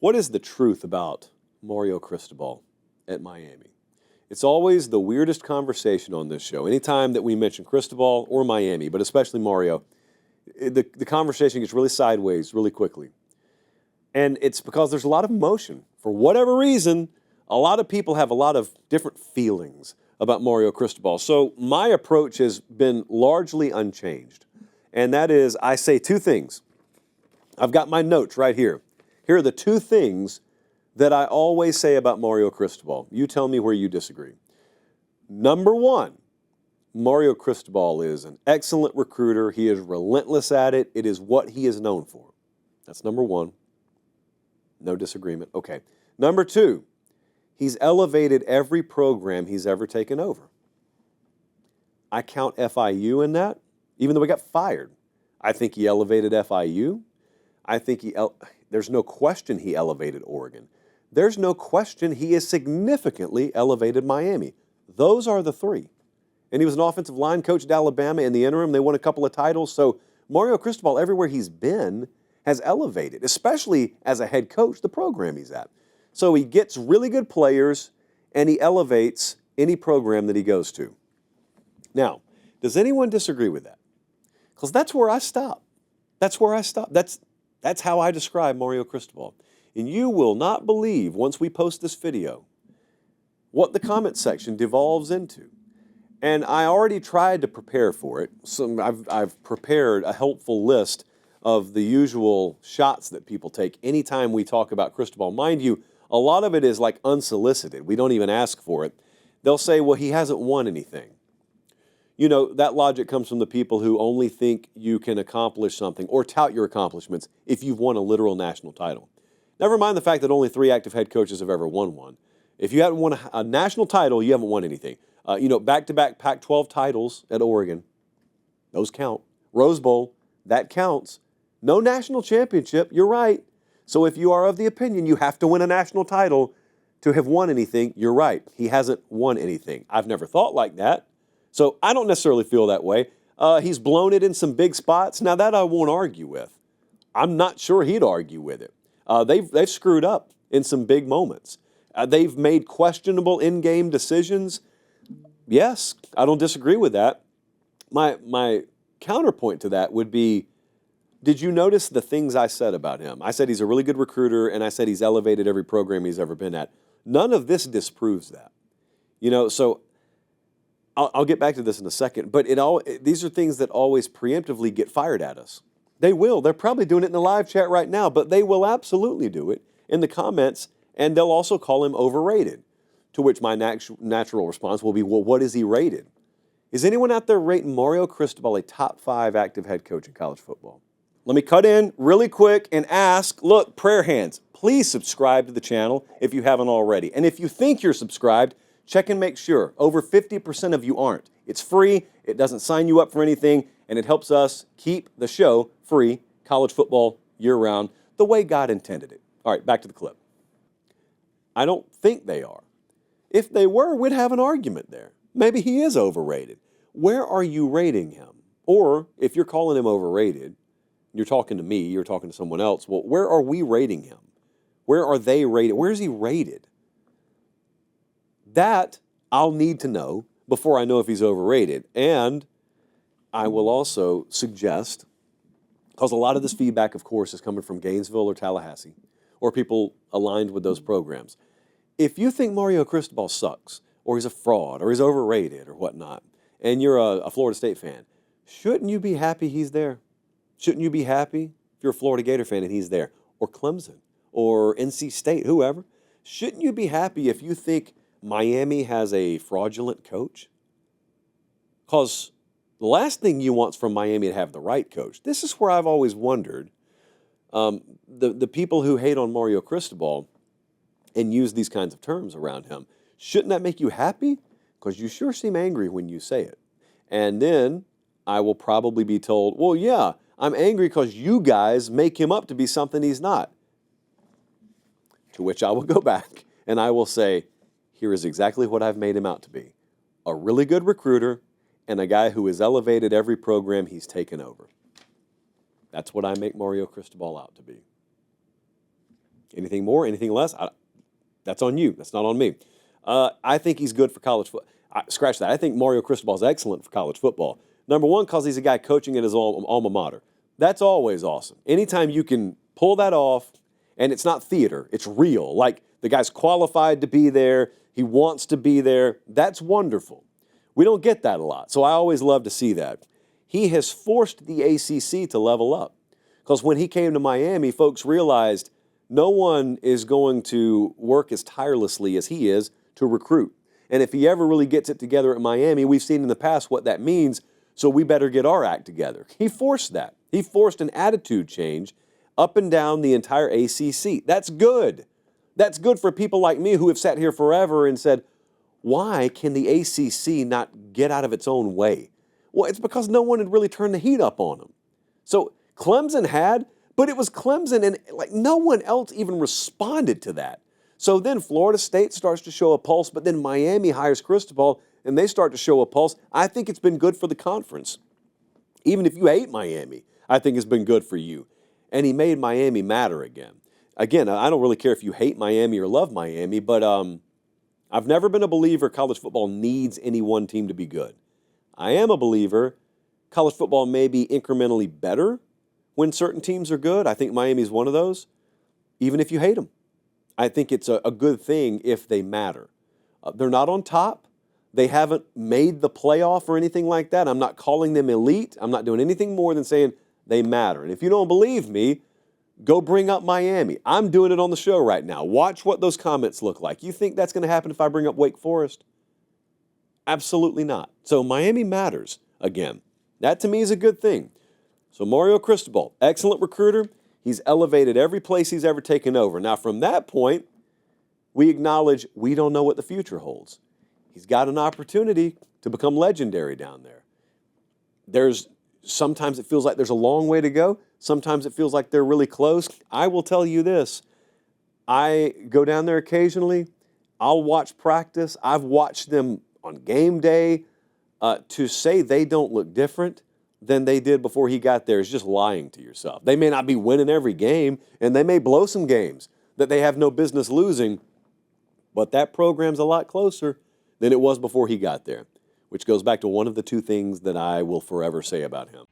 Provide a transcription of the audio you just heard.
What is the truth about Mario Cristobal at Miami? It's always the weirdest conversation on this show. Anytime that we mention Cristobal or Miami, but especially Mario, the conversation gets really sideways really quickly. And it's because there's a lot of emotion. For whatever reason, a lot of people have a lot of different feelings about Mario Cristobal. So my approach has been largely unchanged. And that is, I say two things. I've got my notes right here. Here are the two things that I always say about Mario Cristobal. You tell me where you disagree. Number one, Mario Cristobal is an excellent recruiter. He is relentless at it. It is what he is known for. That's number one. No disagreement. Okay. Number two, he's elevated every program he's ever taken over. I count FIU in that, even though he got fired. I think he elevated FIU. I think there's no question he elevated Oregon. There's no question he has significantly elevated Miami. Those are the three. And he was an offensive line coach at Alabama in the interim. They won a couple of titles. So Mario Cristobal, everywhere he's been, has elevated, especially as a head coach, the program he's at. So he gets really good players, and he elevates any program that he goes to. Now, does anyone disagree with that? Because that's where I stop. That's where I stop. That's how I describe Mario Cristobal. And you will not believe, once we post this video, what the comment section devolves into. And I already tried to prepare for it. So I've prepared a helpful list of the usual shots that people take anytime we talk about Cristobal. Mind you, a lot of it is like unsolicited. We don't even ask for it. They'll say, well, he hasn't won anything. You know, that logic comes from the people who only think you can accomplish something or tout your accomplishments if you've won a literal national title. Never mind the fact that only 3 active head coaches have ever won one. If you haven't won a national title, you haven't won anything. Back-to-back Pac-12 titles at Oregon, those count. Rose Bowl, that counts. No national championship, you're right. So if you are of the opinion you have to win a national title to have won anything, you're right. He hasn't won anything. I've never thought like that. So I don't necessarily feel that way. He's blown it in some big spots. Now that I won't argue with. I'm not sure he'd argue with it. They've screwed up in some big moments. They've made questionable in-game decisions. Yes, I don't disagree with that. My counterpoint to that would be, did you notice the things I said about him? I said he's a really good recruiter, and I said he's elevated every program he's ever been at. None of this disproves that. So I'll get back to this in a second, but these are things that always preemptively get fired at us. They will. They're probably doing it in the live chat right now, but they will absolutely do it in the comments, and they'll also call him overrated, to which my natural response will be, well, what is he rated? Is anyone out there rating Mario Cristobal a top 5 active head coach in college football? Let me cut in really quick and ask, look, prayer hands, please subscribe to the channel if you haven't already. And if you think you're subscribed, check and make sure. Over 50% of you aren't. It's free, it doesn't sign you up for anything, and it helps us keep the show free, college football year-round, the way God intended it. All right, back to the clip. I don't think they are. If they were, we'd have an argument there. Maybe he is overrated. Where are you rating him? Or if you're calling him overrated, you're talking to me, you're talking to someone else, well, where are we rating him? Where are they rated? Where is he rated? That I'll need to know before I know if he's overrated. And I will also suggest, because a lot of this feedback, of course, is coming from Gainesville or Tallahassee, or people aligned with those programs. If you think Mario Cristobal sucks, or he's a fraud, or he's overrated, or whatnot, and you're a Florida State fan, shouldn't you be happy he's there? Shouldn't you be happy if you're a Florida Gator fan and he's there? Or Clemson, or NC State, whoever? Shouldn't you be happy if you think Miami has a fraudulent coach? Because the last thing you want is from Miami to have the right coach. This is where I've always wondered, the people who hate on Mario Cristobal and use these kinds of terms around him, shouldn't that make you happy? Because you sure seem angry when you say it. And then I will probably be told, well, yeah, I'm angry because you guys make him up to be something he's not. To which I will go back and I will say, here is exactly what I've made him out to be. A really good recruiter and a guy who has elevated every program he's taken over. That's what I make Mario Cristobal out to be. Anything more, anything less, that's on you. That's not on me. I think he's good for college football. Scratch that. I think Mario Cristobal is excellent for college football. Number one, because he's a guy coaching at his alma mater. That's always awesome. Anytime you can pull that off, and it's not theater, it's real. Like the guy's qualified to be there, he wants to be there. That's wonderful. We don't get that a lot, so I always love to see that. He has forced the ACC to level up. Because when he came to Miami, folks realized no one is going to work as tirelessly as he is to recruit. And if he ever really gets it together at Miami, we've seen in the past what that means, so we better get our act together. He forced that. He forced an attitude change up and down the entire ACC. That's good. That's good for people like me who have sat here forever and said, why can the ACC not get out of its own way? Well, it's because no one had really turned the heat up on them. So Clemson had, but it was Clemson, and like no one else even responded to that. So then Florida State starts to show a pulse, but then Miami hires Cristobal, and they start to show a pulse. I think it's been good for the conference. Even if you hate Miami, I think it's been good for you. And he made Miami matter again. Again, I don't really care if you hate Miami or love Miami, but I've never been a believer college football needs any one team to be good. I am a believer college football may be incrementally better when certain teams are good. I think Miami's one of those, even if you hate them. I think it's a good thing if they matter. They're not on top. They haven't made the playoff or anything like that. I'm not calling them elite. I'm not doing anything more than saying they matter. And if you don't believe me, go bring up Miami. I'm doing it on the show right now. Watch what those comments look like. You think that's going to happen if I bring up Wake Forest? Absolutely not. So Miami matters again. That to me is a good thing. So Mario Cristobal, excellent recruiter. He's elevated every place he's ever taken over. Now from that point, we acknowledge we don't know what the future holds. He's got an opportunity to become legendary down there. Sometimes it feels like there's a long way to go. Sometimes it feels like they're really close. I will tell you this. I go down there occasionally. I'll watch practice. I've watched them on game day. To say they don't look different than they did before he got there is just lying to yourself. They may not be winning every game, and they may blow some games that they have no business losing, but that program's a lot closer than it was before he got there, which goes back to one of the two things that I will forever say about him.